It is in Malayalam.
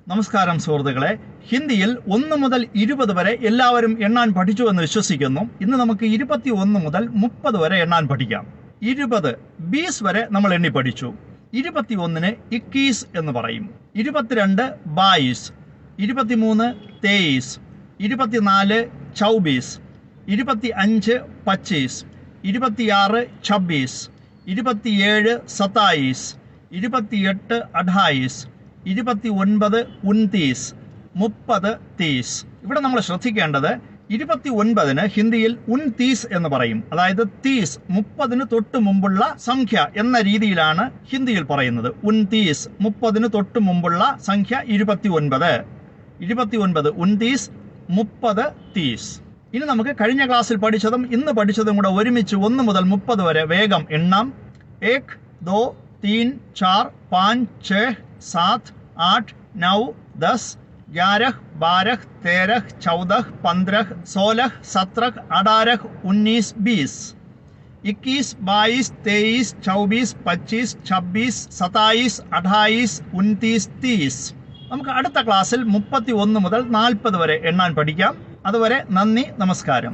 നമസ്കാരം സുഹൃത്തുക്കളെ, ഹിന്ദിയിൽ 1 മുതൽ 20 വരെ എല്ലാവരും എണ്ണാൻ പഠിച്ചുവെന്ന് വിശ്വസിക്കുന്നു. ഇന്ന് നമുക്ക് 21 മുതൽ 30 വരെ എണ്ണാൻ പഠിക്കാം. 20 20 വരെ നമ്മൾ എണ്ണി പഠിച്ചു. 21 21 എന്ന് പറയും. 22 22, 23 23, 24 24, 25 25, 26 26, 27 27, 28 28, 29 29, 30 30. ഇവിടെ നമ്മൾ ശ്രദ്ധിക്കേണ്ടത് 29 ഹിന്ദിയിൽ 29 എന്ന് പറയും. അതായത് 30 30 തൊട്ട് മുമ്പുള്ള സംഖ്യ എന്ന രീതിയിലാണ് ഹിന്ദിയിൽ പറയുന്നത്. 29 30 തൊട്ട് മുമ്പുള്ള സംഖ്യ 29 29 29 30 30. ഇനി നമുക്ക് കഴിഞ്ഞ ക്ലാസ്സിൽ പഠിച്ചതും ഇന്ന് പഠിച്ചതും കൂടെ ഒരുമിച്ച് 1 മുതൽ 30 വരെ വേഗം എണ്ണാം. 1 2 3 4 5 6 7 8 9 10 11 12 13 14 15 16 17 18 19 20, 21 22 23 24 25 26 27 28 29 30. നമുക്ക് അടുത്ത ക്ലാസ്സിൽ 31 മുതൽ 40 വരെ എണ്ണാൻ പഠിക്കാം. അതുവരെ നന്ദി, നമസ്കാരം.